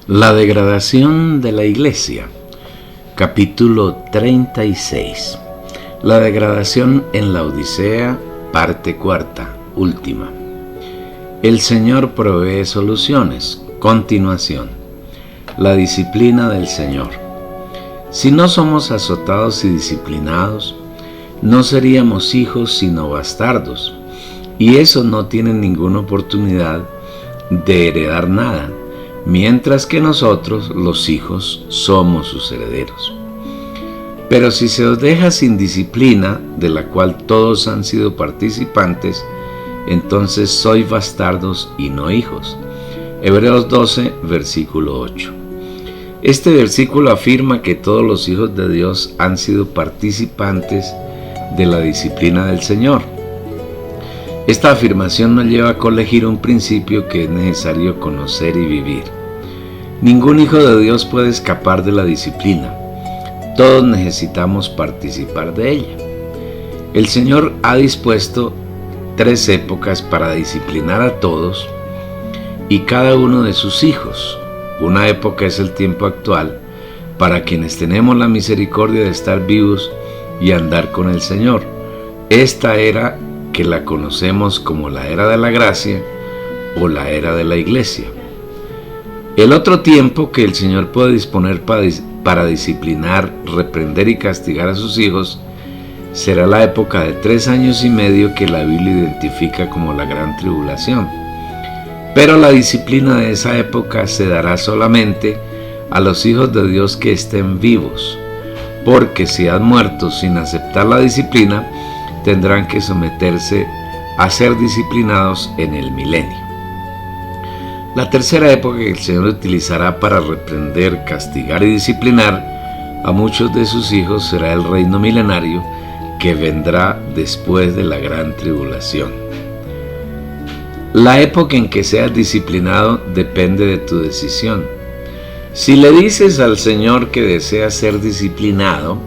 La degradación de la iglesia, capítulo 36. La degradación en la Odisea, parte cuarta, última. El Señor provee soluciones. Continuación. La disciplina del Señor. Si no somos azotados y disciplinados, no seríamos hijos sino bastardos, y esos no tienen ninguna oportunidad de heredar nada, mientras que nosotros, los hijos, somos sus herederos. Pero si se os deja sin disciplina, de la cual todos han sido participantes, entonces sois bastardos y no hijos. Hebreos 12, versículo 8. Este versículo afirma que todos los hijos de Dios han sido participantes de la disciplina del Señor. Esta afirmación nos lleva a colegir un principio que es necesario conocer y vivir. Ningún hijo de Dios puede escapar de la disciplina. Todos necesitamos participar de ella. El Señor ha dispuesto 3 épocas para disciplinar a todos y cada uno de sus hijos. Una época es el tiempo actual, para quienes tenemos la misericordia de estar vivos y andar con el Señor. Esta era que la conocemos como la era de la gracia o la era de la iglesia. El otro tiempo que el Señor puede disponer para disciplinar, reprender y castigar a sus hijos será la época de 3 años y medio que la Biblia identifica como la gran tribulación. Pero la disciplina de esa época se dará solamente a los hijos de Dios que estén vivos, porque si han muerto sin aceptar la disciplina, tendrán que someterse a ser disciplinados en el milenio. La tercera época que el Señor utilizará para reprender, castigar y disciplinar a muchos de sus hijos será el reino milenario que vendrá después de la gran tribulación. La época en que seas disciplinado depende de tu decisión. Si le dices al Señor que deseas ser disciplinado,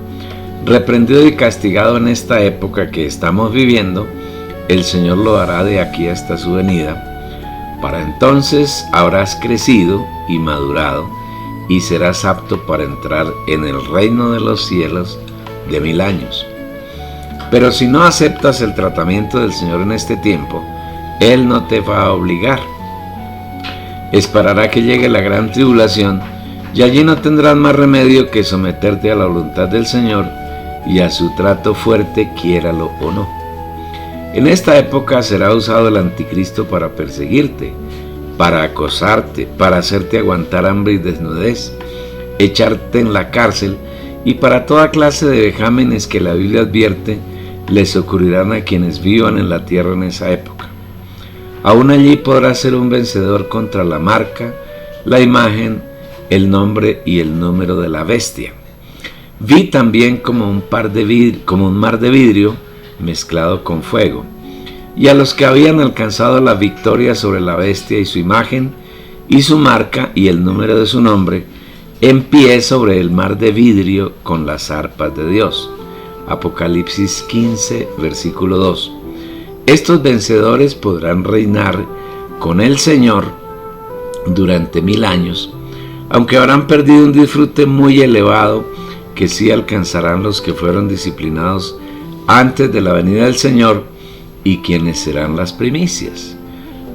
reprendido y castigado en esta época que estamos viviendo, el Señor lo hará de aquí hasta su venida. Para entonces habrás crecido y madurado y serás apto para entrar en el reino de los cielos de 1000 años. Pero si no aceptas el tratamiento del Señor en este tiempo, Él no te va a obligar. Esperará que llegue la gran tribulación y allí no tendrás más remedio que someterte a la voluntad del Señor y a su trato fuerte, quiéralo o no. En esta época será usado el anticristo para perseguirte, para acosarte, para hacerte aguantar hambre y desnudez, echarte en la cárcel y para toda clase de vejámenes que la Biblia advierte les ocurrirán a quienes vivan en la tierra en esa época. Aún allí podrás ser un vencedor contra la marca, la imagen, el nombre y el número de la bestia. Vi también como un mar de vidrio mezclado con fuego, y a los que habían alcanzado la victoria sobre la bestia y su imagen, y su marca y el número de su nombre, en pie sobre el mar de vidrio con las arpas de Dios. Apocalipsis 15, versículo 2. Estos vencedores podrán reinar con el Señor durante 1000 años, aunque habrán perdido un disfrute muy elevado que sí alcanzarán los que fueron disciplinados antes de la venida del Señor y quienes serán las primicias.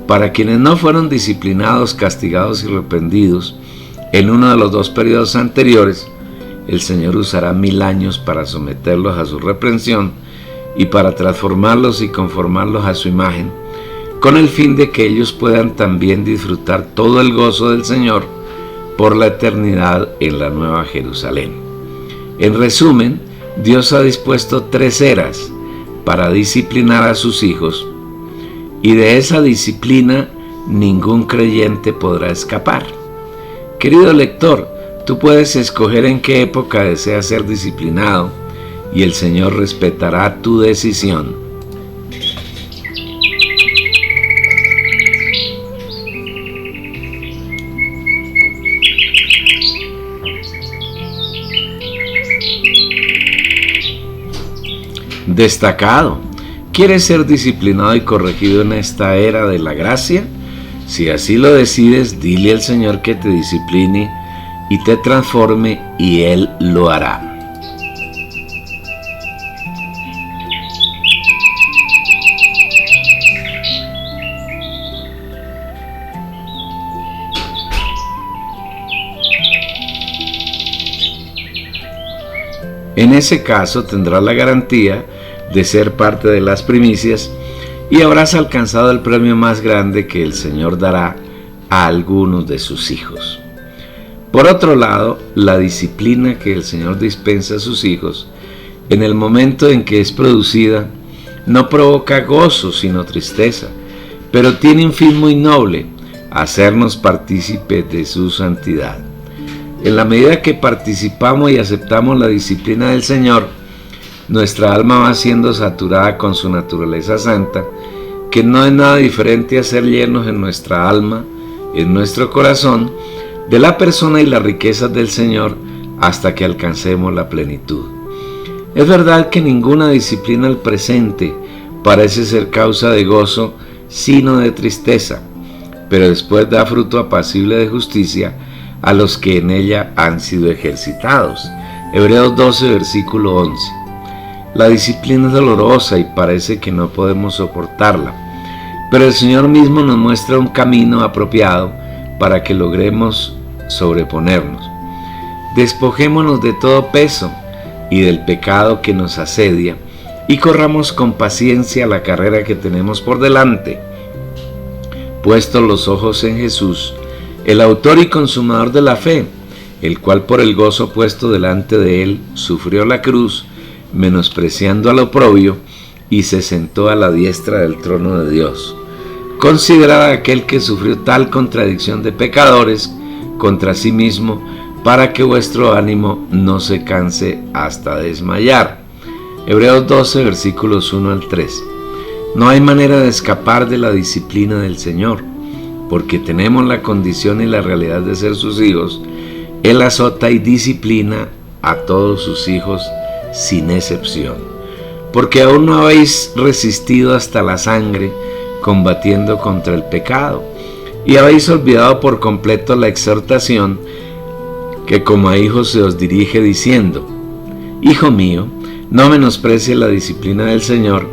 Para quienes no fueron disciplinados, castigados y reprendidos en uno de los 2 periodos anteriores, el Señor usará 1000 años para someterlos a su reprensión y para transformarlos y conformarlos a su imagen, con el fin de que ellos puedan también disfrutar todo el gozo del Señor por la eternidad en la Nueva Jerusalén. En resumen, Dios ha dispuesto 3 eras para disciplinar a sus hijos, y de esa disciplina ningún creyente podrá escapar. Querido lector, tú puedes escoger en qué época deseas ser disciplinado, y el Señor respetará tu decisión. Destacado. ¿Quieres ser disciplinado y corregido en esta era de la gracia? Si así lo decides, dile al Señor que te discipline y te transforme, y Él lo hará. En ese caso tendrás la garantía de ser parte de las primicias y habrás alcanzado el premio más grande que el Señor dará a algunos de sus hijos. Por otro lado, la disciplina que el Señor dispensa a sus hijos, en el momento en que es producida, no provoca gozo sino tristeza, pero tiene un fin muy noble: hacernos partícipes de su santidad. En la medida que participamos y aceptamos la disciplina del Señor, nuestra alma va siendo saturada con su naturaleza santa, que no es nada diferente a ser llenos en nuestra alma, en nuestro corazón, de la persona y las riquezas del Señor hasta que alcancemos la plenitud. Es verdad que ninguna disciplina al presente parece ser causa de gozo, sino de tristeza, pero después da fruto apacible de justicia a los que en ella han sido ejercitados. Hebreos 12, versículo 11. La disciplina es dolorosa y parece que no podemos soportarla, pero el Señor mismo nos muestra un camino apropiado para que logremos sobreponernos. Despojémonos de todo peso y del pecado que nos asedia y corramos con paciencia la carrera que tenemos por delante, puestos los ojos en Jesús, el autor y consumador de la fe, el cual por el gozo puesto delante de él sufrió la cruz, menospreciando al oprobio, y se sentó a la diestra del trono de Dios. Considerad a aquel que sufrió tal contradicción de pecadores contra sí mismo, para que vuestro ánimo no se canse hasta desmayar. Hebreos 12, versículos 1 al 3. No hay manera de escapar de la disciplina del Señor, porque tenemos la condición y la realidad de ser sus hijos. Él azota y disciplina a todos sus hijos sin excepción, porque aún no habéis resistido hasta la sangre combatiendo contra el pecado, y habéis olvidado por completo la exhortación que como a hijos se os dirige diciendo: Hijo mío, no menosprecies la disciplina del Señor,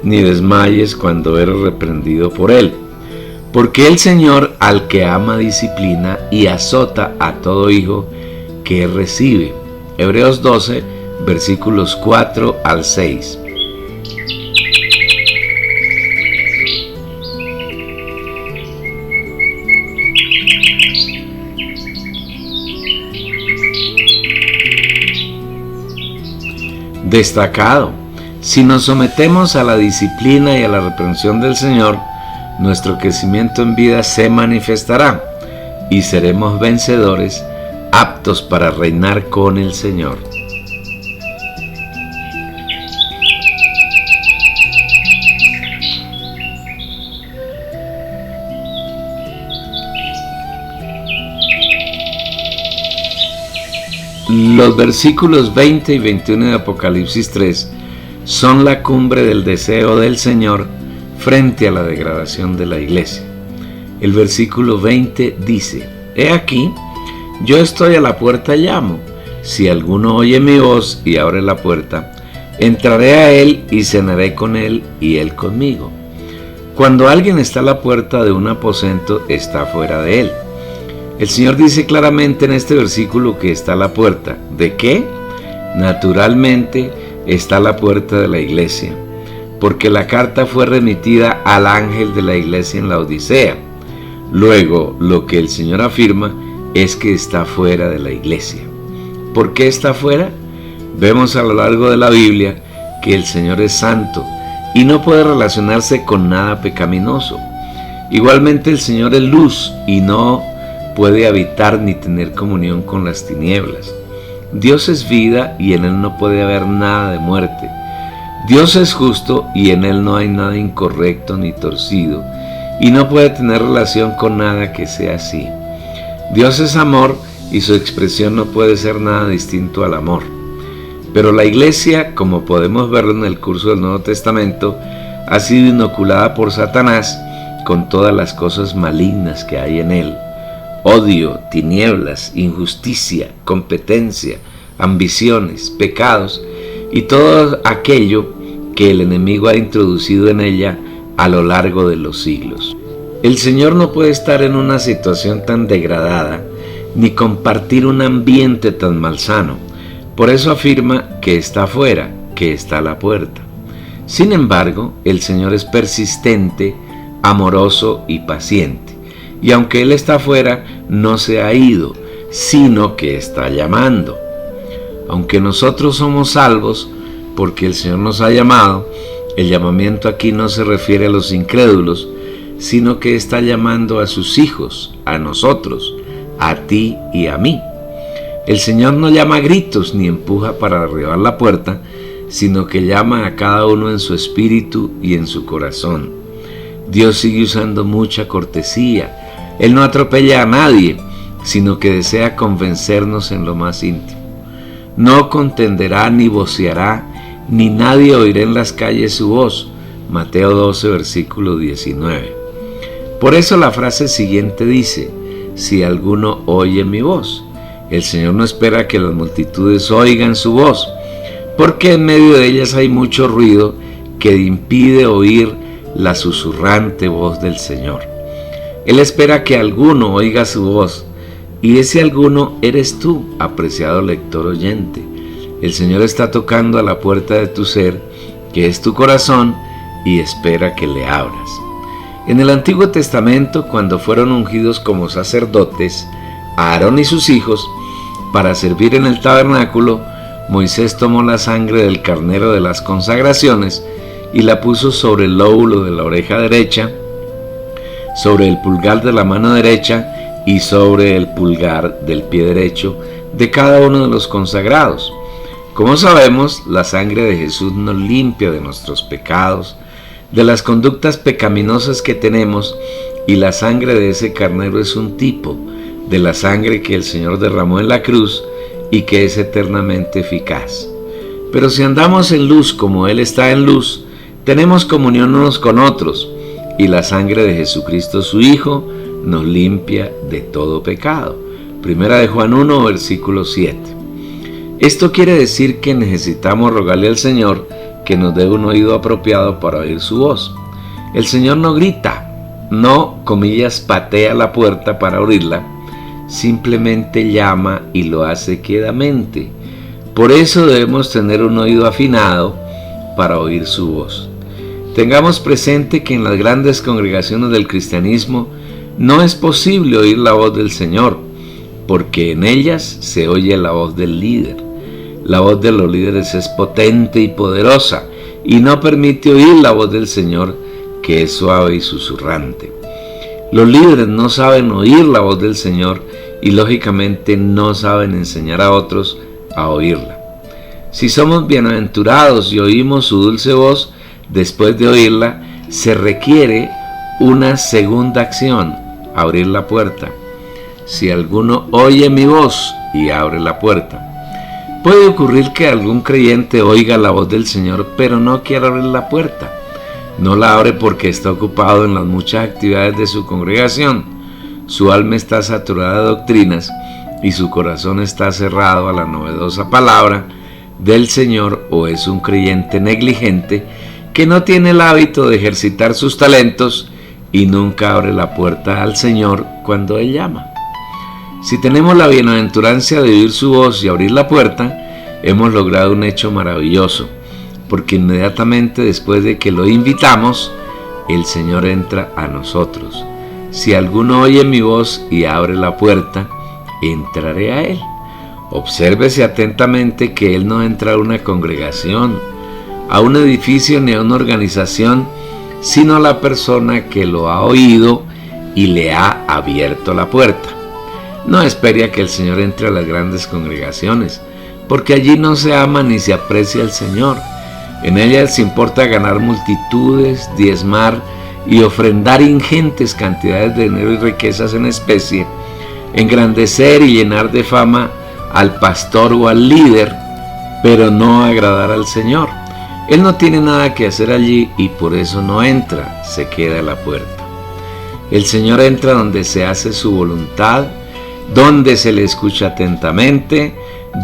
ni desmayes cuando eres reprendido por Él. Porque el Señor al que ama disciplina y azota a todo hijo que recibe. Hebreos 12, versículos 4 al 6. Destacado: si nos sometemos a la disciplina y a la reprensión del Señor, nuestro crecimiento en vida se manifestará y seremos vencedores, aptos para reinar con el Señor. Los versículos 20 y 21 de Apocalipsis 3 son la cumbre del deseo del Señor frente a la degradación de la iglesia. El versículo 20 dice: He aquí, yo estoy a la puerta y llamo. Si alguno oye mi voz y abre la puerta, entraré a él y cenaré con él y él conmigo. Cuando alguien está a la puerta de un aposento, está fuera de él. El Señor dice claramente en este versículo que está a la puerta. ¿De qué? Naturalmente está a la puerta de la iglesia, porque la carta fue remitida al ángel de la iglesia en la Odisea. Luego, lo que el Señor afirma es que está fuera de la iglesia. ¿Por qué está fuera? Vemos a lo largo de la Biblia que el Señor es santo y no puede relacionarse con nada pecaminoso. Igualmente el Señor es luz y no puede habitar ni tener comunión con las tinieblas. Dios es vida y en Él no puede haber nada de muerte. Dios es justo y en Él no hay nada incorrecto ni torcido, y no puede tener relación con nada que sea así. Dios es amor y su expresión no puede ser nada distinto al amor. Pero la iglesia, como podemos verlo en el curso del Nuevo Testamento, ha sido inoculada por Satanás con todas las cosas malignas que hay en él: odio, tinieblas, injusticia, competencia, ambiciones, pecados y todo aquello que el enemigo ha introducido en ella a lo largo de los siglos. El Señor no puede estar en una situación tan degradada ni compartir un ambiente tan malsano. Por eso afirma que está afuera, que está a la puerta. Sin embargo, el Señor es persistente, amoroso y paciente. Y aunque Él está afuera, no se ha ido, sino que está llamando. Aunque nosotros somos salvos, porque el Señor nos ha llamado, el llamamiento aquí no se refiere a los incrédulos, sino que está llamando a sus hijos, a nosotros, a ti y a mí. El Señor no llama a gritos ni empuja para derribar la puerta, sino que llama a cada uno en su espíritu y en su corazón. Dios sigue usando mucha cortesía. Él no atropella a nadie, sino que desea convencernos en lo más íntimo. No contenderá ni voceará, ni nadie oirá en las calles su voz. Mateo 12, versículo 19. Por eso la frase siguiente dice: si alguno oye mi voz. El Señor no espera que las multitudes oigan su voz, porque en medio de ellas hay mucho ruido que impide oír la susurrante voz del Señor. Él espera que alguno oiga su voz, y ese alguno eres tú, apreciado lector oyente. El Señor está tocando a la puerta de tu ser, que es tu corazón, y espera que le abras. En el Antiguo Testamento, cuando fueron ungidos como sacerdotes, Aarón y sus hijos, para servir en el tabernáculo, Moisés tomó la sangre del carnero de las consagraciones y la puso sobre el lóbulo de la oreja derecha, sobre el pulgar de la mano derecha y sobre el pulgar del pie derecho de cada uno de los consagrados. Como sabemos, la sangre de Jesús nos limpia de nuestros pecados, de las conductas pecaminosas que tenemos, y la sangre de ese carnero es un tipo de la sangre que el Señor derramó en la cruz y que es eternamente eficaz. Pero si andamos en luz como Él está en luz, tenemos comunión unos con otros, y la sangre de Jesucristo su Hijo nos limpia de todo pecado. Primera de Juan 1, versículo 7. Esto quiere decir que necesitamos rogarle al Señor que nos dé un oído apropiado para oír su voz. El Señor no grita, no, comillas, patea la puerta para abrirla, simplemente llama y lo hace quedamente. Por eso debemos tener un oído afinado para oír su voz. Tengamos presente que en las grandes congregaciones del cristianismo no es posible oír la voz del Señor, porque en ellas se oye la voz del líder. La voz de los líderes es potente y poderosa y no permite oír la voz del Señor, que es suave y susurrante. Los líderes no saben oír la voz del Señor y lógicamente no saben enseñar a otros a oírla. Si somos bienaventurados y oímos su dulce voz, después de oírla, se requiere una segunda acción: abrir la puerta. Si alguno oye mi voz y abre la puerta. Puede ocurrir que algún creyente oiga la voz del Señor, pero no quiera abrir la puerta. No la abre porque está ocupado en las muchas actividades de su congregación. Su alma está saturada de doctrinas y su corazón está cerrado a la novedosa palabra del Señor, o es un creyente negligente que no tiene el hábito de ejercitar sus talentos y nunca abre la puerta al Señor cuando Él llama. Si tenemos la bienaventurancia de oír su voz y abrir la puerta, hemos logrado un hecho maravilloso, porque inmediatamente después de que lo invitamos, el Señor entra a nosotros. Si alguno oye mi voz y abre la puerta, entraré a él. Obsérvese atentamente que Él no entra a una congregación, a un edificio ni a una organización, sino a la persona que lo ha oído y le ha abierto la puerta. No espere a que el Señor entre a las grandes congregaciones, porque allí no se ama ni se aprecia al Señor. En ellas importa ganar multitudes, diezmar y ofrendar ingentes cantidades de dinero y riquezas en especie, engrandecer y llenar de fama al pastor o al líder, pero no agradar al Señor. Él no tiene nada que hacer allí y por eso no entra, se queda a la puerta. El Señor entra donde se hace su voluntad, donde se le escucha atentamente,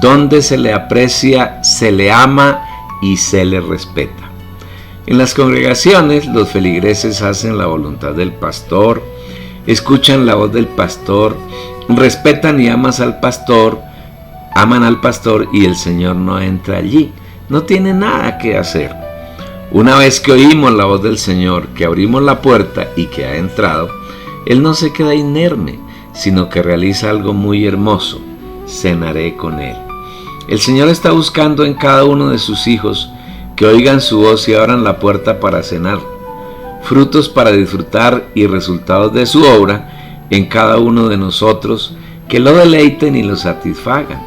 donde se le aprecia, se le ama y se le respeta. En las congregaciones, los feligreses hacen la voluntad del pastor, escuchan la voz del pastor, respetan y aman al pastor y el Señor no entra allí. No tiene nada que hacer. Una vez que oímos la voz del Señor, que abrimos la puerta y que ha entrado, Él no se queda inerme, sino que realiza algo muy hermoso: cenaré con Él. El Señor está buscando en cada uno de sus hijos que oigan su voz y abran la puerta para cenar, frutos para disfrutar y resultados de su obra en cada uno de nosotros, que lo deleiten y lo satisfagan.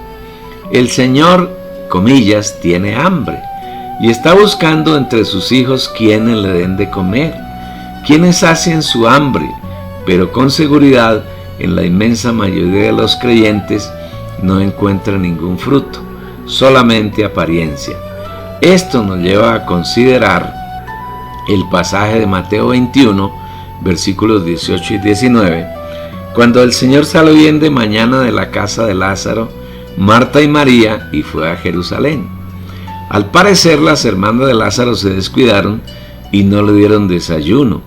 El Señor, comillas, tiene hambre y está buscando entre sus hijos quienes le den de comer, quienes sacien su hambre, pero con seguridad en la inmensa mayoría de los creyentes no encuentra ningún fruto, solamente apariencia. Esto nos lleva a considerar el pasaje de Mateo 21, versículos 18 y 19, cuando el Señor salió bien de mañana de la casa de Lázaro, Marta y María, y fue a Jerusalén. Al parecer, las hermanas de Lázaro se descuidaron y no le dieron desayuno,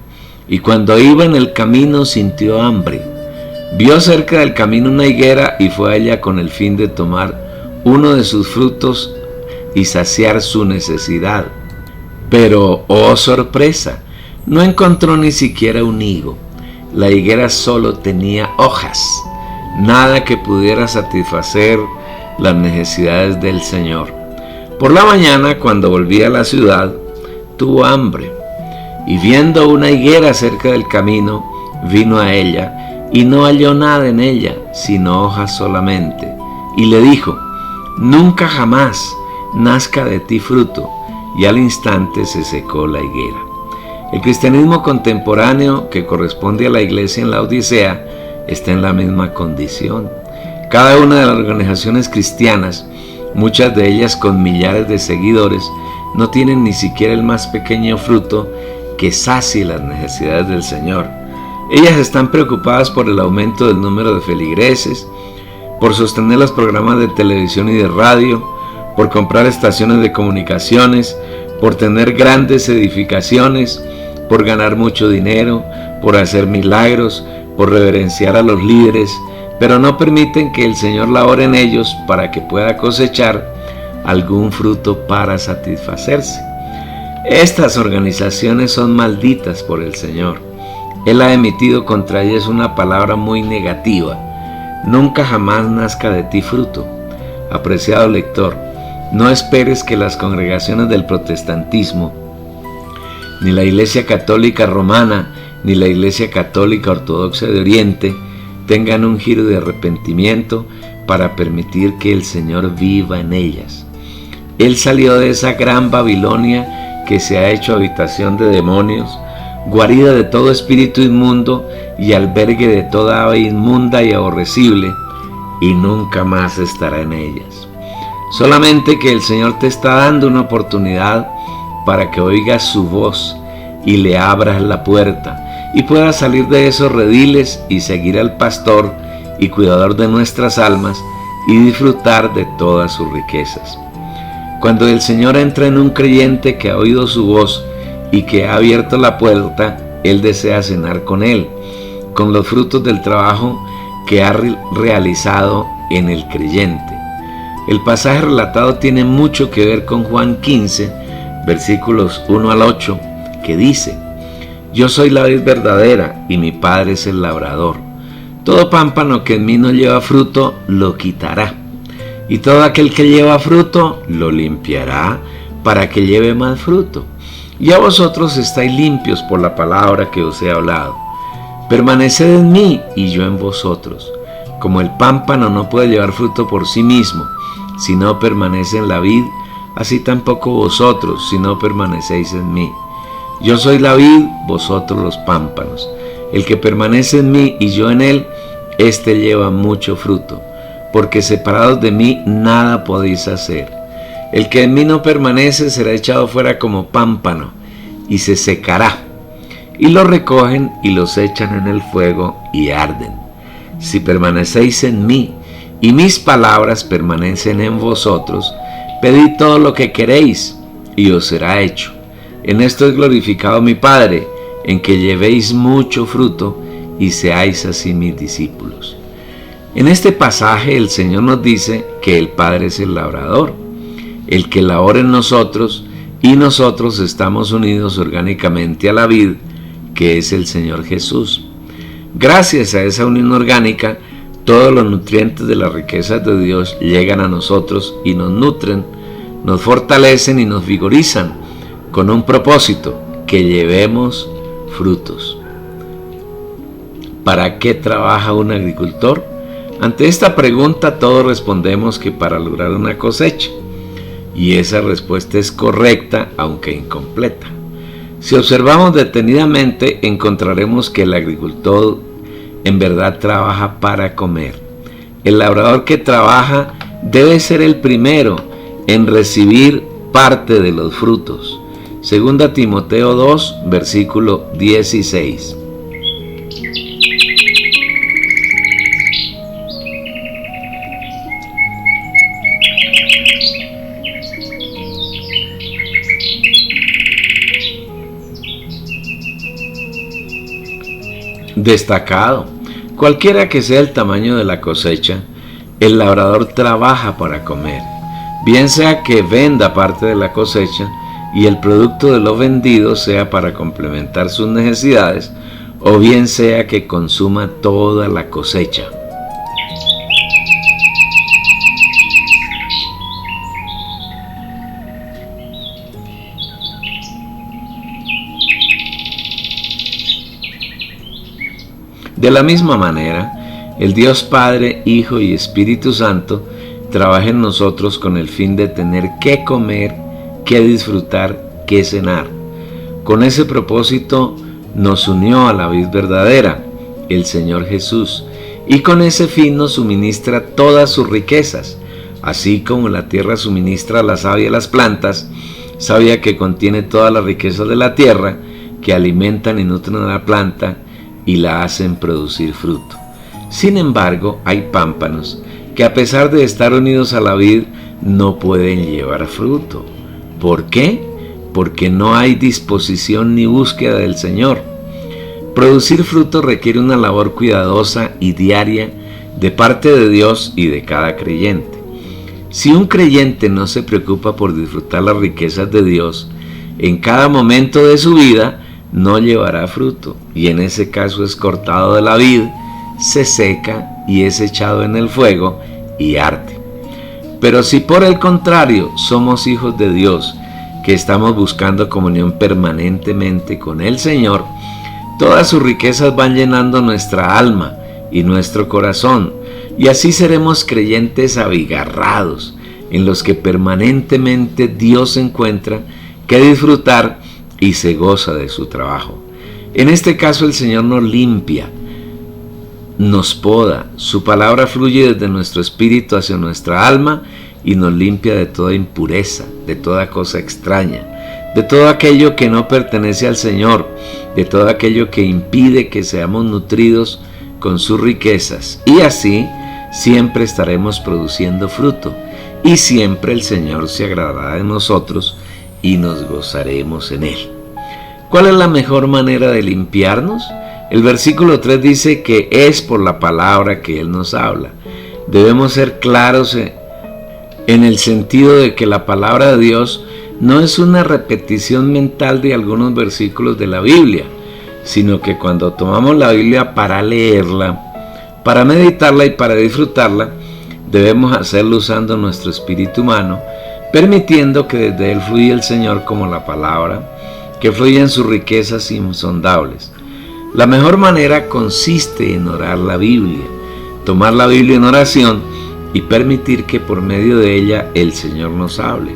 y cuando iba en el camino sintió hambre. Vio cerca del camino una higuera y fue a ella con el fin de tomar uno de sus frutos y saciar su necesidad. Pero, oh sorpresa, no encontró ni siquiera un higo. La higuera solo tenía hojas, nada que pudiera satisfacer las necesidades del Señor. Por la mañana, cuando volvía a la ciudad, tuvo hambre, y viendo una higuera cerca del camino, vino a ella, y no halló nada en ella, sino hojas solamente, y le dijo: nunca jamás nazca de ti fruto, y al instante se secó la higuera. El cristianismo contemporáneo, que corresponde a la iglesia en la Odisea, está en la misma condición. Cada una de las organizaciones cristianas, muchas de ellas con millares de seguidores, no tienen ni siquiera el más pequeño fruto que sacie las necesidades del Señor. Ellas están preocupadas por el aumento del número de feligreses, por sostener los programas de televisión y de radio, por comprar estaciones de comunicaciones, por tener grandes edificaciones, por ganar mucho dinero, por hacer milagros, por reverenciar a los líderes, pero no permiten que el Señor labore en ellos para que pueda cosechar algún fruto para satisfacerse. Estas organizaciones son malditas por el Señor. Él ha emitido contra ellas una palabra muy negativa: nunca jamás nazca de ti fruto. Apreciado lector, no esperes que las congregaciones del protestantismo, ni la Iglesia Católica Romana, ni la Iglesia Católica Ortodoxa de Oriente tengan un giro de arrepentimiento para permitir que el Señor viva en ellas. Él salió de esa gran Babilonia que se ha hecho habitación de demonios, guarida de todo espíritu inmundo y albergue de toda ave inmunda y aborrecible, y nunca más estará en ellas. Solamente que el Señor te está dando una oportunidad para que oigas su voz y le abras la puerta y puedas salir de esos rediles y seguir al pastor y cuidador de nuestras almas y disfrutar de todas sus riquezas. Cuando el Señor entra en un creyente que ha oído su voz y que ha abierto la puerta, Él desea cenar con él, con los frutos del trabajo que ha realizado en el creyente. El pasaje relatado tiene mucho que ver con Juan 15, versículos 1 al 8, que dice: yo soy la vid verdadera y mi Padre es el labrador. Todo pámpano que en mí no lleva fruto, lo quitará. Y todo aquel que lleva fruto, lo limpiará para que lleve más fruto. Ya vosotros estáis limpios por la palabra que os he hablado. Permaneced en mí y yo en vosotros. Como el pámpano no puede llevar fruto por sí mismo, si no permanece en la vid, así tampoco vosotros, si no permanecéis en mí. Yo soy la vid, vosotros los pámpanos. El que permanece en mí y yo en él, éste lleva mucho fruto, porque separados de mí nada podéis hacer. El que en mí no permanece será echado fuera como pámpano y se secará. y los recogen y los echan en el fuego y arden. Si permanecéis en mí y mis palabras permanecen en vosotros, pedid todo lo que queréis y os será hecho. En esto es glorificado mi Padre, en que llevéis mucho fruto y seáis así mis discípulos. En este pasaje el Señor nos dice que el Padre es el labrador, el que labora en nosotros, y nosotros estamos unidos orgánicamente a la vid, que es el Señor Jesús. Gracias a esa unión orgánica, todos los nutrientes de las riquezas de Dios llegan a nosotros y nos nutren, nos fortalecen y nos vigorizan, con un propósito: que llevemos frutos. ¿Para qué trabaja un agricultor? Ante esta pregunta todos respondemos que para lograr una cosecha, y esa respuesta es correcta, aunque incompleta. Si observamos detenidamente, encontraremos que el agricultor en verdad trabaja para comer. El labrador que trabaja debe ser el primero en recibir parte de los frutos. Segunda Timoteo 2, versículo 16. Destacado: cualquiera que sea el tamaño de la cosecha, el labrador trabaja para comer, bien sea que venda parte de la cosecha y el producto de lo vendido sea para complementar sus necesidades, o bien sea que consuma toda la cosecha. De la misma manera, el Dios Padre, Hijo y Espíritu Santo trabaja en nosotros con el fin de tener qué comer, qué disfrutar, qué cenar. Con ese propósito nos unió a la vid verdadera, el Señor Jesús, y con ese fin nos suministra todas sus riquezas, así como la tierra suministra la savia a las plantas, savia que contiene todas las riquezas de la tierra, que alimentan y nutren a la planta y la hacen producir fruto. Sin embargo, hay pámpanos que, a pesar de estar unidos a la vid, no pueden llevar fruto. ¿Por qué? Porque no hay disposición ni búsqueda del Señor. Producir fruto requiere una labor cuidadosa y diaria de parte de Dios y de cada creyente. Si un creyente no se preocupa por disfrutar las riquezas de Dios en cada momento de su vida, no llevará fruto, y en ese caso es cortado de la vid, se seca y es echado en el fuego y arde. Pero si por el contrario somos hijos de Dios, que estamos buscando comunión permanentemente con el Señor, todas sus riquezas van llenando nuestra alma y nuestro corazón, y así seremos creyentes abigarrados, en los que permanentemente Dios encuentra que disfrutar y se goza de su trabajo. En este caso el Señor nos limpia, nos poda, su palabra fluye desde nuestro espíritu hacia nuestra alma y nos limpia de toda impureza, de toda cosa extraña, de todo aquello que no pertenece al Señor, de todo aquello que impide que seamos nutridos con sus riquezas, y así siempre estaremos produciendo fruto, y siempre el Señor se agradará de nosotros y nos gozaremos en Él. ¿Cuál es la mejor manera de limpiarnos? El versículo 3 dice que es por la palabra que Él nos habla. Debemos ser claros en el sentido de que la palabra de Dios no es una repetición mental de algunos versículos de la Biblia, sino que cuando tomamos la Biblia para leerla, para meditarla y para disfrutarla, debemos hacerlo usando nuestro espíritu humano, permitiendo que desde él fluya el Señor como la palabra, que fluyan sus riquezas insondables. La mejor manera consiste en orar la Biblia, tomar la Biblia en oración y permitir que por medio de ella el Señor nos hable.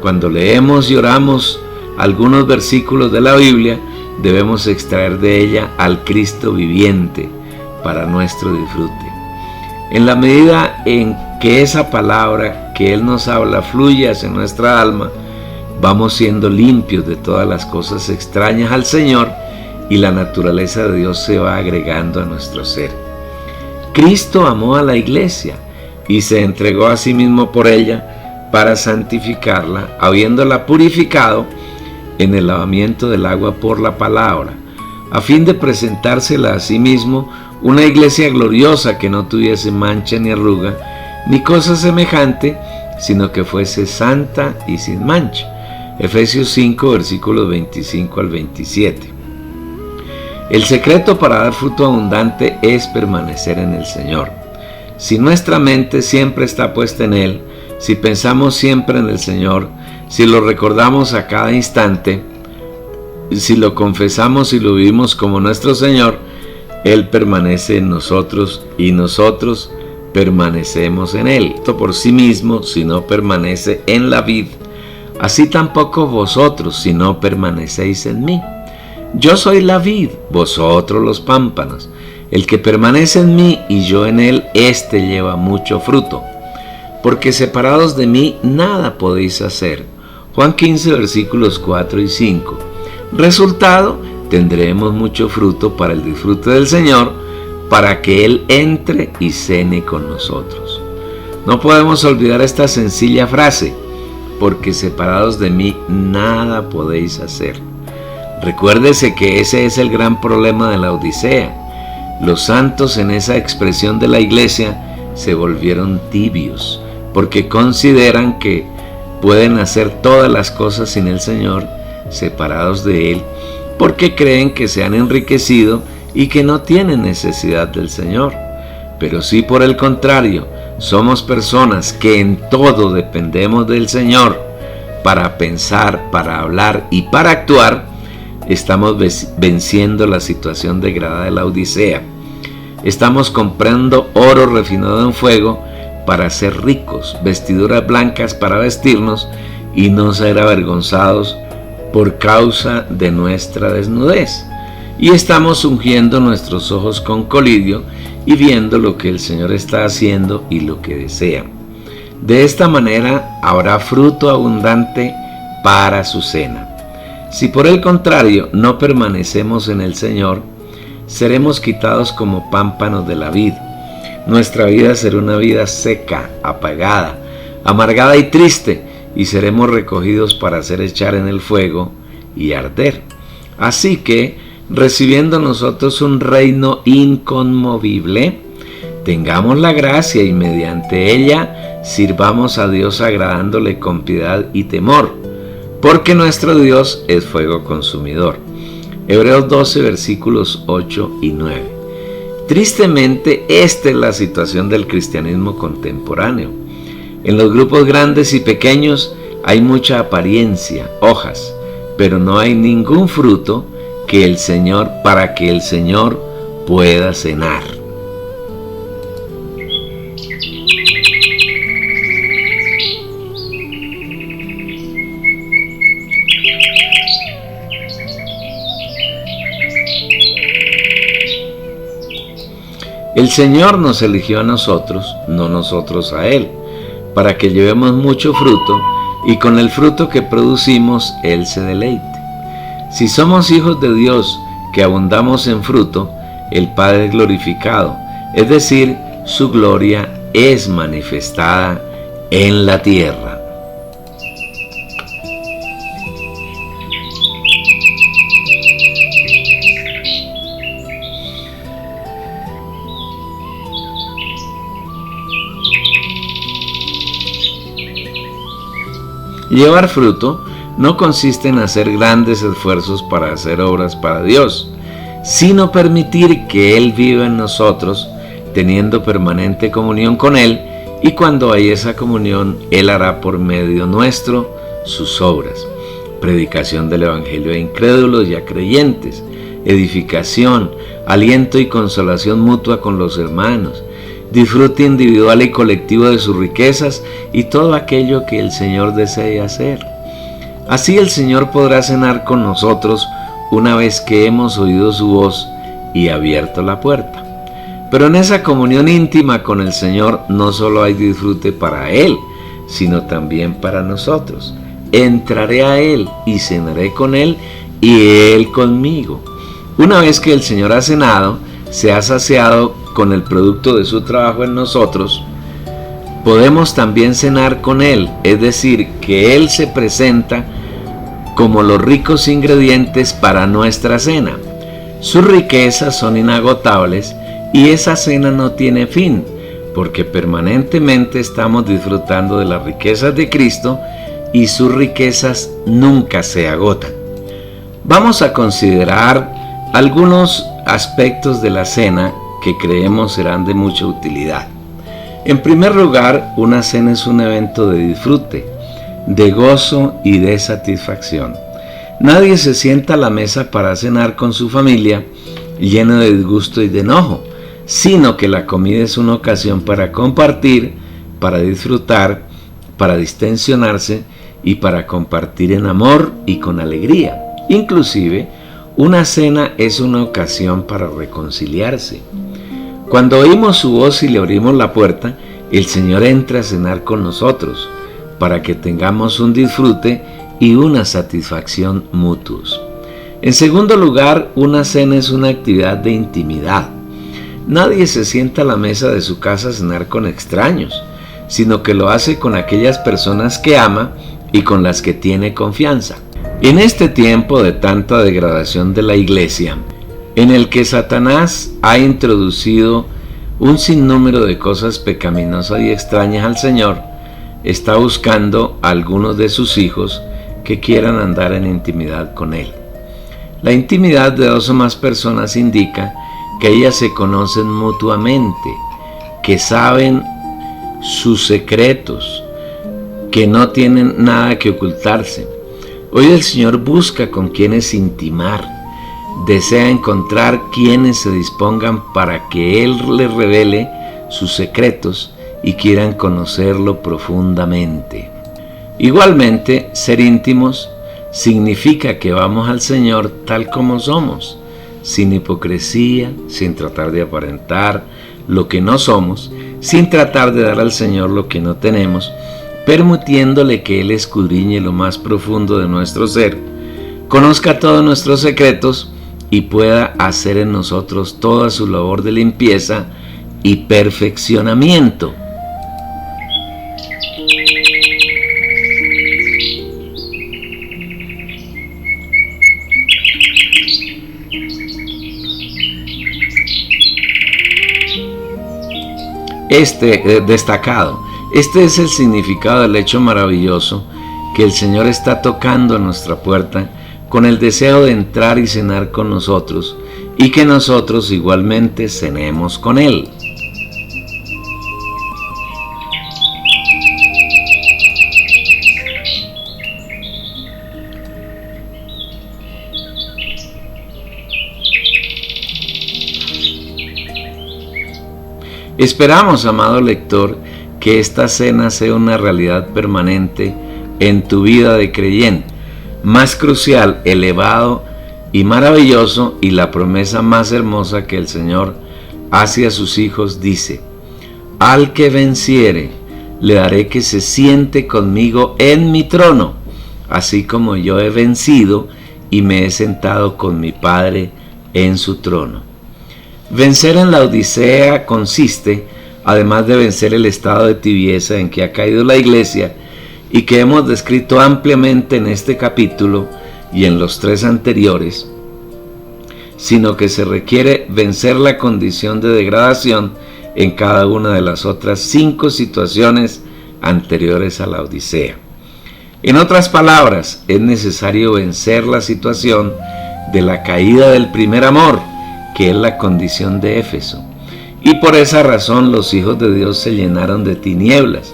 Cuando leemos y oramos algunos versículos de la Biblia, debemos extraer de ella al Cristo viviente para nuestro disfrute. En la medida en que esa palabra que Él nos habla fluye hacia nuestra alma, vamos siendo limpios de todas las cosas extrañas al Señor y la naturaleza de Dios se va agregando a nuestro ser. Cristo amó a la iglesia y se entregó a sí mismo por ella para santificarla, habiéndola purificado en el lavamiento del agua por la palabra, a fin de presentársela a sí mismo una iglesia gloriosa que no tuviese mancha ni arruga, ni cosa semejante, sino que fuese santa y sin mancha. Efesios 5, versículos 25 al 27. El secreto para dar fruto abundante es permanecer en el Señor. Si nuestra mente siempre está puesta en Él, si pensamos siempre en el Señor, si lo recordamos a cada instante, si lo confesamos y lo vivimos como nuestro Señor, Él permanece en nosotros y nosotros permanecemos en Él. Esto por sí mismo, si no permanece en la vid, así tampoco vosotros, si no permanecéis en mí. Yo soy la vid, vosotros los pámpanos. El que permanece en mí y yo en él, éste lleva mucho fruto, porque separados de mí nada podéis hacer. Juan 15, versículos 4 y 5. Resultado, tendremos mucho fruto para el disfrute del Señor, para que Él entre y cene con nosotros. No podemos olvidar esta sencilla frase, porque separados de mí nada podéis hacer. Recuérdese que ese es el gran problema de la Odisea. Los santos en esa expresión de la iglesia se volvieron tibios, porque consideran que pueden hacer todas las cosas sin el Señor, separados de Él, porque creen que se han enriquecido y que no tienen necesidad del Señor. Pero si por el contrario somos personas que en todo dependemos del Señor, para pensar, para hablar y para actuar, estamos venciendo la situación degradada de la Odisea. Estamos comprando oro refinado en fuego para ser ricos, vestiduras blancas para vestirnos y no ser avergonzados por causa de nuestra desnudez. Y estamos ungiendo nuestros ojos con colirio y viendo lo que el Señor está haciendo y lo que desea. De esta manera habrá fruto abundante para su cena. Si por el contrario no permanecemos en el Señor, seremos quitados como pámpanos de la vid. Nuestra vida será una vida seca, apagada, amargada y triste, y seremos recogidos para ser echar en el fuego y arder. Así que, recibiendo nosotros un reino inconmovible, tengamos la gracia y mediante ella sirvamos a Dios agradándole con piedad y temor, porque nuestro Dios es fuego consumidor. Hebreos 12, versículos 8 y 9. Tristemente, esta es la situación del cristianismo contemporáneo. En los grupos grandes y pequeños hay mucha apariencia, hojas, pero no hay ningún fruto para que el Señor pueda cenar. El Señor nos eligió a nosotros, no nosotros a Él, para que llevemos mucho fruto y con el fruto que producimos Él se deleite. Si somos hijos de Dios que abundamos en fruto, el Padre es glorificado, es decir, su gloria es manifestada en la tierra. Llevar fruto no consiste en hacer grandes esfuerzos para hacer obras para Dios, sino permitir que Él viva en nosotros, teniendo permanente comunión con Él, y cuando hay esa comunión, Él hará por medio nuestro sus obras. Predicación del Evangelio a incrédulos y a creyentes, edificación, aliento y consolación mutua con los hermanos, disfrute individual y colectivo de sus riquezas y todo aquello que el Señor desee hacer. Así el Señor podrá cenar con nosotros una vez que hemos oído su voz y abierto la puerta. Pero en esa comunión íntima con el Señor no solo hay disfrute para Él, sino también para nosotros. Entraré a Él y cenaré con Él y Él conmigo. Una vez que el Señor ha cenado, se ha saciado con el producto de su trabajo en nosotros, podemos también cenar con Él, es decir, que Él se presenta como los ricos ingredientes para nuestra cena. Sus riquezas son inagotables y esa cena no tiene fin, porque permanentemente estamos disfrutando de las riquezas de Cristo y sus riquezas nunca se agotan. Vamos a considerar algunos aspectos de la cena que creemos serán de mucha utilidad. En primer lugar, una cena es un evento de disfrute, de gozo y de satisfacción. Nadie se sienta a la mesa para cenar con su familia lleno de disgusto y de enojo, sino que la comida es una ocasión para compartir, para disfrutar, para distensionarse y para compartir en amor y con alegría. Inclusive, una cena es una ocasión para reconciliarse. Cuando oímos su voz y le abrimos la puerta, el Señor entra a cenar con nosotros, para que tengamos un disfrute y una satisfacción mutuos. En segundo lugar, una cena es una actividad de intimidad. Nadie se sienta a la mesa de su casa a cenar con extraños, sino que lo hace con aquellas personas que ama y con las que tiene confianza. En este tiempo de tanta degradación de la iglesia, en el que Satanás ha introducido un sinnúmero de cosas pecaminosas y extrañas al Señor, está buscando a algunos de sus hijos que quieran andar en intimidad con Él. La intimidad de dos o más personas indica que ellas se conocen mutuamente, que saben sus secretos, que no tienen nada que ocultarse. Hoy el Señor busca con quienes intimar, desea encontrar quienes se dispongan para que Él les revele sus secretos y quieran conocerlo profundamente. Igualmente, ser íntimos significa que vamos al Señor tal como somos, sin hipocresía, sin tratar de aparentar lo que no somos, sin tratar de dar al Señor lo que no tenemos, permitiéndole que Él escudriñe lo más profundo de nuestro ser, conozca todos nuestros secretos y pueda hacer en nosotros toda su labor de limpieza y perfeccionamiento. Destacado. Este es el significado del hecho maravilloso que el Señor está tocando a nuestra puerta con el deseo de entrar y cenar con nosotros y que nosotros igualmente cenemos con Él. Esperamos, amado lector, que esta cena sea una realidad permanente en tu vida de creyente. Más crucial, elevado y maravilloso, y la promesa más hermosa que el Señor hace a sus hijos dice: al que venciere, le daré que se siente conmigo en mi trono, así como yo he vencido y me he sentado con mi Padre en su trono. Vencer en la Odisea consiste, además de vencer el estado de tibieza en que ha caído la iglesia y que hemos descrito ampliamente en este capítulo y en los 3 anteriores, sino que se requiere vencer la condición de degradación en cada una de las otras 5 situaciones anteriores a la Odisea. En otras palabras, es necesario vencer la situación de la caída del primer amor, que es la condición de Éfeso. Y por esa razón los hijos de Dios se llenaron de tinieblas,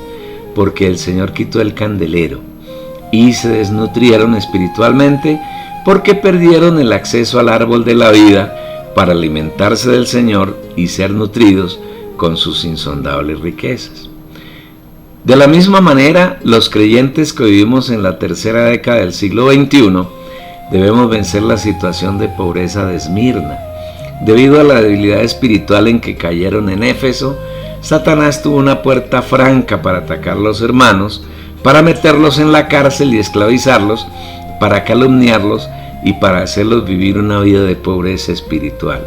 porque el Señor quitó el candelero, y se desnutrieron espiritualmente porque perdieron el acceso al árbol de la vida para alimentarse del Señor y ser nutridos con sus insondables riquezas. De la misma manera, los creyentes que vivimos en la tercera década del siglo XXI debemos vencer la situación de pobreza de Esmirna. Debido a la debilidad espiritual en que cayeron en Éfeso, Satanás tuvo una puerta franca para atacar a los hermanos, para meterlos en la cárcel y esclavizarlos, para calumniarlos y para hacerlos vivir una vida de pobreza espiritual.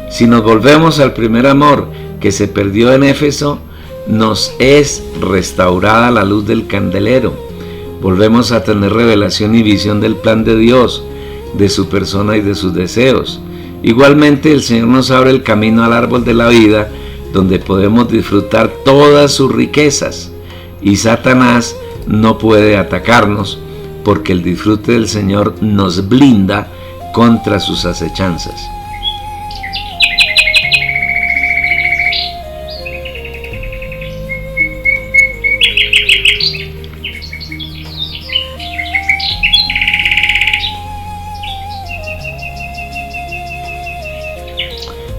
Si nos volvemos al primer amor que se perdió en Éfeso, nos es restaurada la luz del candelero. Volvemos a tener revelación y visión del plan de Dios, de su persona y de sus deseos. Igualmente el Señor nos abre el camino al árbol de la vida, donde podemos disfrutar todas sus riquezas, y Satanás no puede atacarnos, porque el disfrute del Señor nos blinda contra sus acechanzas.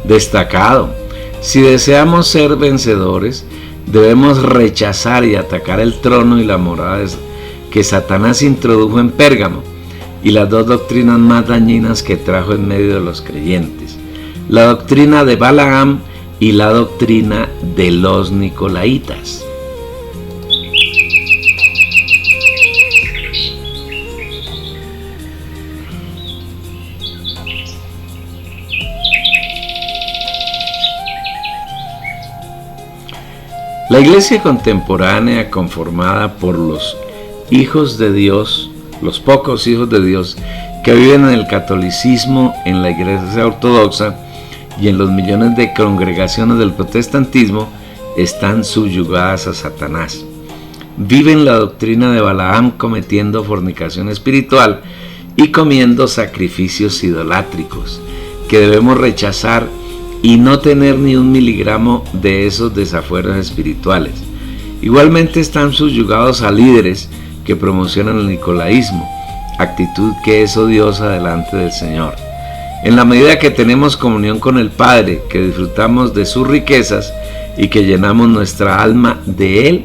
Destacado: si deseamos ser vencedores, debemos rechazar y atacar el trono y la morada que Satanás introdujo en Pérgamo, y las dos doctrinas más dañinas que trajo en medio de los creyentes: la doctrina de Balaam y la doctrina de los Nicolaitas. La iglesia contemporánea, conformada por los hijos de Dios, los pocos hijos de Dios que viven en el catolicismo, en la iglesia ortodoxa y en los millones de congregaciones del protestantismo, están subyugadas a Satanás. Viven la doctrina de Balaam, cometiendo fornicación espiritual y comiendo sacrificios idolátricos, que debemos rechazar y no tener ni un miligramo de esos desafueros espirituales. Igualmente están subyugados a líderes que promocionan el nicolaísmo, actitud que es odiosa delante del Señor. En la medida que tenemos comunión con el Padre, que disfrutamos de sus riquezas y que llenamos nuestra alma de Él,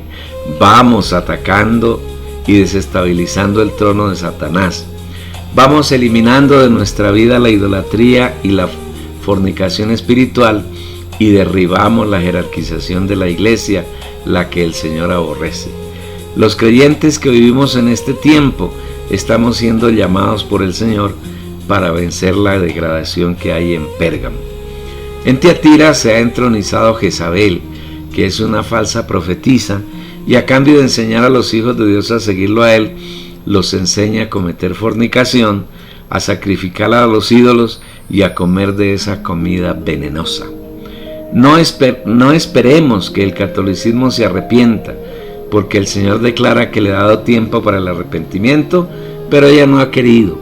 vamos atacando y desestabilizando el trono de Satanás. Vamos eliminando de nuestra vida la idolatría y la fornicación espiritual, y derribamos la jerarquización de la iglesia, la que el Señor aborrece. Los creyentes que vivimos en este tiempo estamos siendo llamados por el Señor para vencer la degradación que hay en Pérgamo. En Tiatira se ha entronizado Jezabel, que es una falsa profetisa, y a cambio de enseñar a los hijos de Dios a seguirlo a él, los enseña a cometer fornicación, a sacrificar a los ídolos y a comer de esa comida venenosa. No esperemos que el catolicismo se arrepienta, porque el Señor declara que le ha dado tiempo para el arrepentimiento, pero ella no ha querido.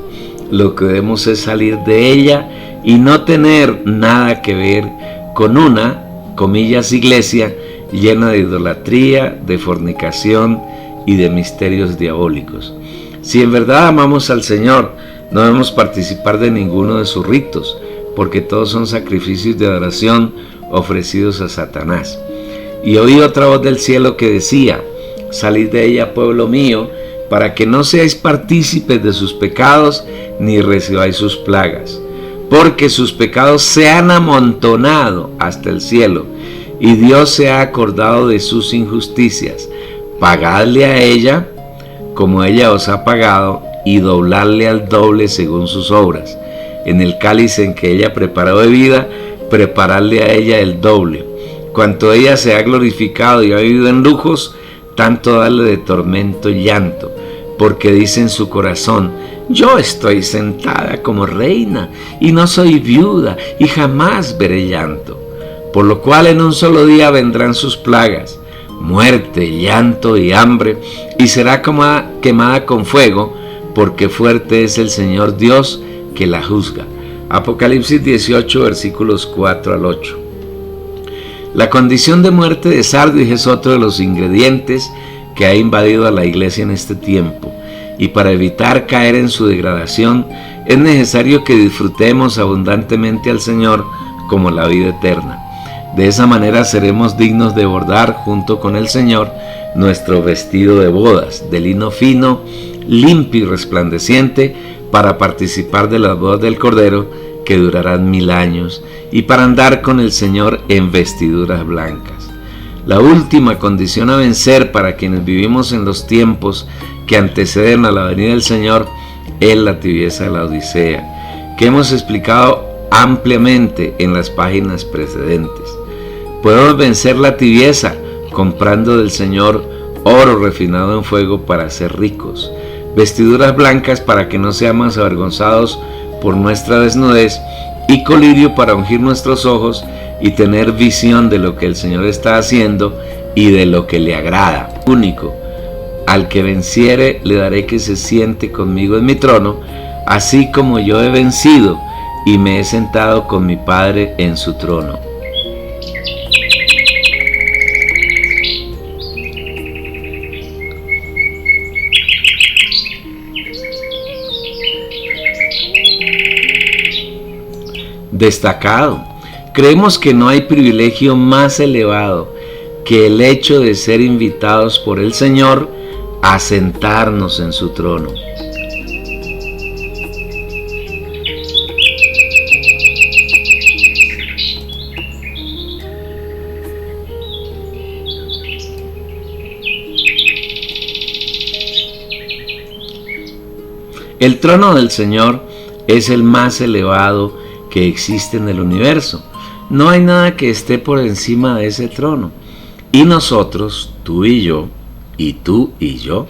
Lo que debemos es salir de ella y no tener nada que ver con una, comillas, iglesia llena de idolatría, de fornicación y de misterios diabólicos. Si en verdad amamos al Señor, no debemos participar de ninguno de sus ritos, porque todos son sacrificios de adoración ofrecidos a Satanás. Y oí otra voz del cielo que decía: salid de ella, pueblo mío, para que no seáis partícipes de sus pecados, ni recibáis sus plagas, porque sus pecados se han amontonado hasta el cielo, y Dios se ha acordado de sus injusticias. Pagadle a ella como ella os ha pagado, y doblarle al doble según sus obras. En el cáliz en que ella preparó bebida, prepararle a ella el doble. Cuanto ella se ha glorificado y ha vivido en lujos, tanto darle de tormento y llanto, porque dice en su corazón: yo estoy sentada como reina, y no soy viuda, y jamás veré llanto. Por lo cual en un solo día vendrán sus plagas, muerte, llanto y hambre, y será como quemada con fuego, porque fuerte es el Señor Dios que la juzga. Apocalipsis 18, versículos 4 al 8. La condición de muerte de Sardis es otro de los ingredientes que ha invadido a la iglesia en este tiempo, y para evitar caer en su degradación es necesario que disfrutemos abundantemente al Señor como la vida eterna. De esa manera seremos dignos de bordar junto con el Señor nuestro vestido de bodas, de lino fino, limpio y resplandeciente, para participar de las bodas del Cordero, que durarán 1000 años, y para andar con el Señor en vestiduras blancas. La última condición a vencer para quienes vivimos en los tiempos que anteceden a la venida del Señor es la tibieza de la Odisea, que hemos explicado ampliamente en las páginas precedentes. Podemos vencer la tibieza comprando del Señor oro refinado en fuego para ser ricos, vestiduras blancas para que no seamos avergonzados por nuestra desnudez, y colirio para ungir nuestros ojos y tener visión de lo que el Señor está haciendo y de lo que le agrada. Único, al que venciere le daré que se siente conmigo en mi trono, así como yo he vencido y me he sentado con mi Padre en su trono. Destacado. Creemos que no hay privilegio más elevado que el hecho de ser invitados por el Señor a sentarnos en su trono. El trono del Señor es el más elevado que existe en el universo. No hay nada que esté por encima de ese trono. Y nosotros, tú y yo, y tú y yo,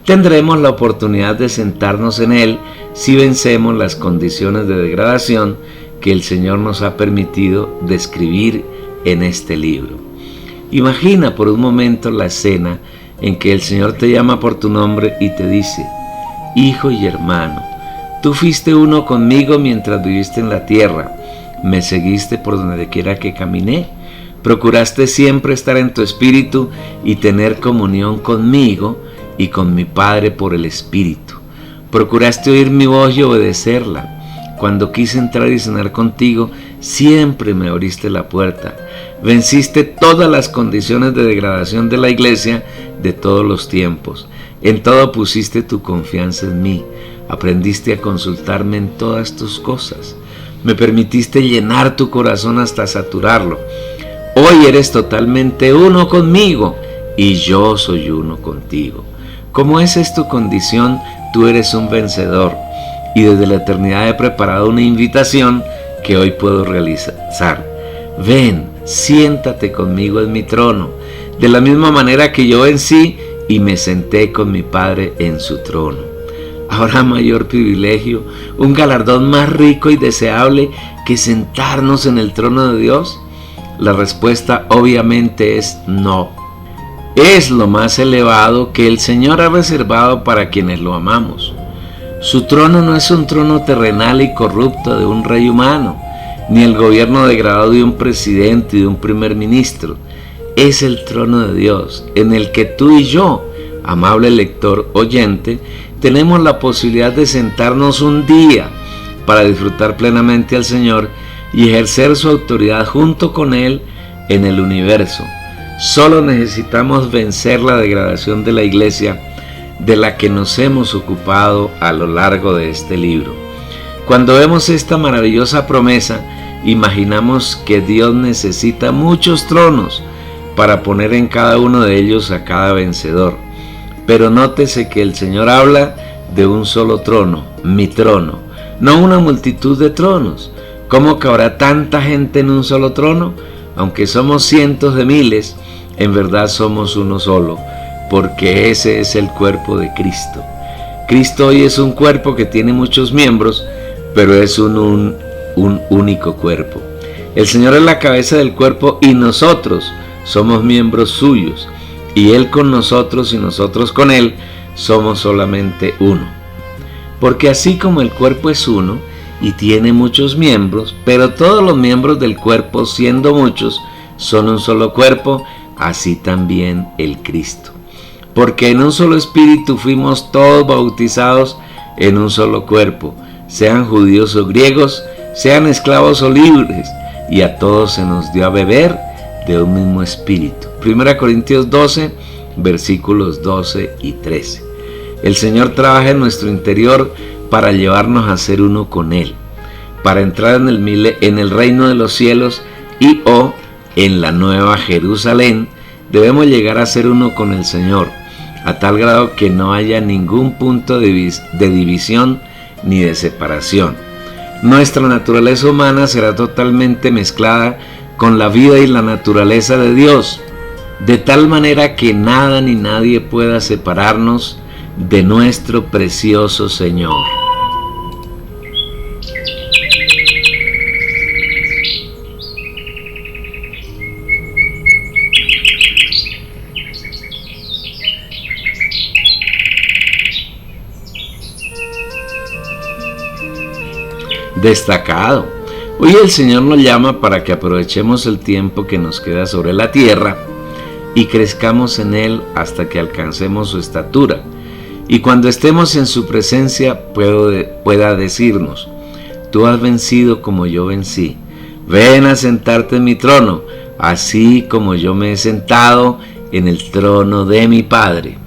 tendremos la oportunidad de sentarnos en él si vencemos las condiciones de degradación que el Señor nos ha permitido describir en este libro. Imagina por un momento la escena en que el Señor te llama por tu nombre y te dice: hijo y hermano, tú fuiste uno conmigo mientras viviste en la tierra, me seguiste por donde quiera que caminé, procuraste siempre estar en tu espíritu y tener comunión conmigo y con mi Padre por el Espíritu. Procuraste oír mi voz y obedecerla. Cuando quise entrar y cenar contigo, siempre me abriste la puerta. Venciste todas las condiciones de degradación de la iglesia de todos los tiempos. En todo pusiste tu confianza en mí. Aprendiste a consultarme en todas tus cosas. Me permitiste llenar tu corazón hasta saturarlo. Hoy eres totalmente uno conmigo y yo soy uno contigo. Como esa es tu condición, tú eres un vencedor y desde la eternidad he preparado una invitación que hoy puedo realizar. Ven, siéntate conmigo en mi trono, de la misma manera que yo vencí y me senté con mi Padre en su trono. ¿Habrá mayor privilegio, un galardón más rico y deseable que sentarnos en el trono de Dios? La respuesta obviamente es no. Es lo más elevado que el Señor ha reservado para quienes lo amamos. Su trono no es un trono terrenal y corrupto de un rey humano, ni el gobierno degradado de un presidente y de un primer ministro. Es el trono de Dios, en el que tú y yo, amable lector oyente, tenemos la posibilidad de sentarnos un día para disfrutar plenamente al Señor y ejercer su autoridad junto con Él en el universo. Solo necesitamos vencer la degradación de la iglesia de la que nos hemos ocupado a lo largo de este libro. Cuando vemos esta maravillosa promesa, imaginamos que Dios necesita muchos tronos para poner en cada uno de ellos a cada vencedor. Pero nótese que el Señor habla de un solo trono, mi trono, no una multitud de tronos. ¿Cómo cabrá tanta gente en un solo trono? Aunque somos cientos de miles, en verdad somos uno solo, porque ese es el cuerpo de Cristo. Cristo hoy es un cuerpo que tiene muchos miembros, pero es un único cuerpo. El Señor es la cabeza del cuerpo y nosotros somos miembros suyos, y Él con nosotros y nosotros con Él somos solamente uno. Porque así como el cuerpo es uno y tiene muchos miembros, pero todos los miembros del cuerpo, siendo muchos, son un solo cuerpo, así también el Cristo. Porque en un solo espíritu fuimos todos bautizados en un solo cuerpo, sean judíos o griegos, sean esclavos o libres, y a todos se nos dio a beber de un mismo espíritu. 1 Corintios 12, versículos 12 y 13. El Señor trabaja en nuestro interior para llevarnos a ser uno con Él, para entrar en el reino de los cielos y en la nueva Jerusalén. Debemos llegar a ser uno con el Señor. a tal grado que no haya ningún punto de división ni de separación. Nuestra naturaleza humana será totalmente mezclada con la vida y la naturaleza de Dios, de tal manera que nada ni nadie pueda separarnos de nuestro precioso Señor. Destacado. Hoy el Señor nos llama para que aprovechemos el tiempo que nos queda sobre la tierra y crezcamos en Él hasta que alcancemos su estatura. Y cuando estemos en su presencia pueda decirnos: tú has vencido como yo vencí. Ven a sentarte en mi trono, así como yo me he sentado en el trono de mi Padre.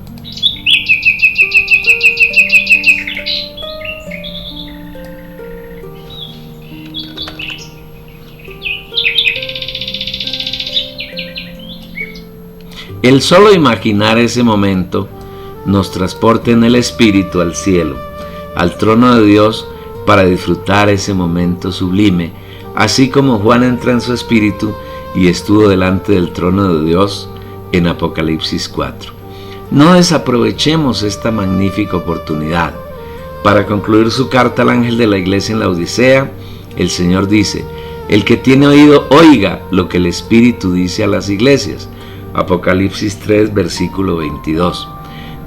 El solo imaginar ese momento nos transporta en el espíritu al cielo, al trono de Dios, para disfrutar ese momento sublime, así como Juan entra en su espíritu y estuvo delante del trono de Dios en Apocalipsis 4. No desaprovechemos esta magnífica oportunidad. Para concluir su carta al ángel de la iglesia en la Odisea, el Señor dice: el que tiene oído, oiga lo que el Espíritu dice a las iglesias. Apocalipsis 3, versículo 22.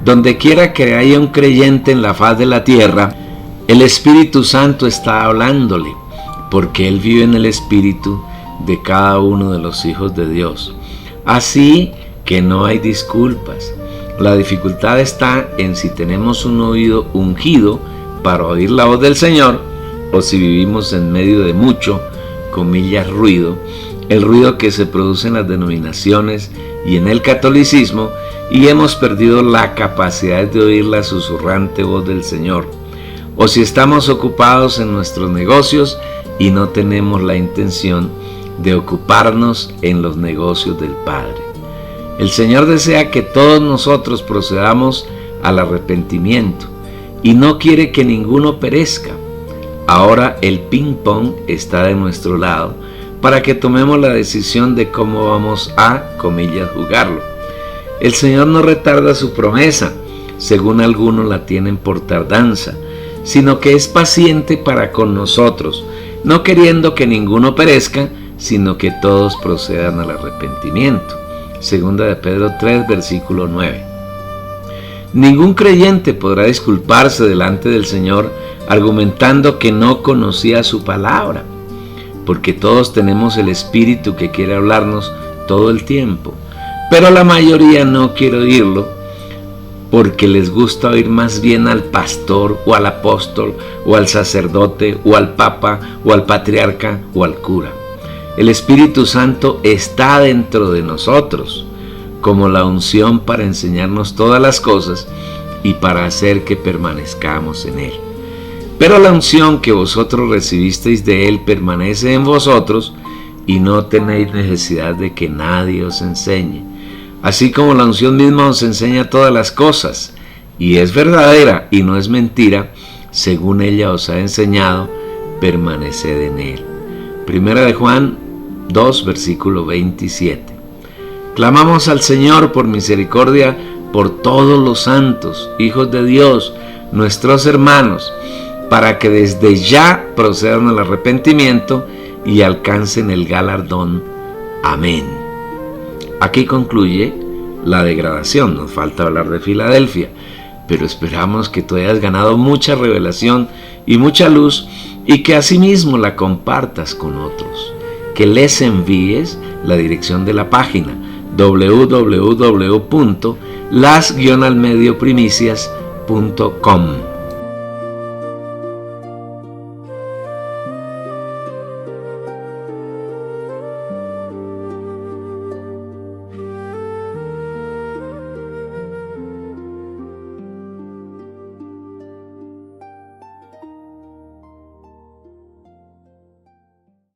Donde quiera que haya un creyente en la faz de la tierra, el Espíritu Santo está hablándole, porque Él vive en el espíritu de cada uno de los hijos de Dios. Así que no hay disculpas. La dificultad está en si tenemos un oído ungido para oír la voz del Señor, o si vivimos en medio de mucho, comillas, ruido, el ruido que se produce en las denominaciones y en el catolicismo, y hemos perdido la capacidad de oír la susurrante voz del Señor, o si estamos ocupados en nuestros negocios y no tenemos la intención de ocuparnos en los negocios del Padre. El Señor desea que todos nosotros procedamos al arrepentimiento y no quiere que ninguno perezca. Ahora el ping-pong está de nuestro lado para que tomemos la decisión de cómo vamos a, comillas, jugarlo. El Señor no retarda su promesa, según algunos la tienen por tardanza, sino que es paciente para con nosotros, no queriendo que ninguno perezca, sino que todos procedan al arrepentimiento. Segunda de Pedro 3, versículo 9. Ningún creyente podrá disculparse delante del Señor argumentando que no conocía su palabra, porque todos tenemos el Espíritu que quiere hablarnos todo el tiempo, pero la mayoría no quiere oírlo porque les gusta oír más bien al pastor o al apóstol o al sacerdote o al papa o al patriarca o al cura. El Espíritu Santo está dentro de nosotros como la unción para enseñarnos todas las cosas y para hacer que permanezcamos en Él. Pero la unción que vosotros recibisteis de Él permanece en vosotros y no tenéis necesidad de que nadie os enseñe. Así como la unción misma os enseña todas las cosas y es verdadera y no es mentira, según ella os ha enseñado, permaneced en Él. Primera de Juan 2, versículo 27. Clamamos al Señor por misericordia por todos los santos, hijos de Dios, nuestros hermanos, para que desde ya procedan al arrepentimiento y alcancen el galardón. Amén. Aquí concluye la degradación. Nos falta hablar de Filadelfia, pero esperamos que tú hayas ganado mucha revelación y mucha luz y que asimismo la compartas con otros. Que les envíes la dirección de la página www.las-almedioprimicias.com.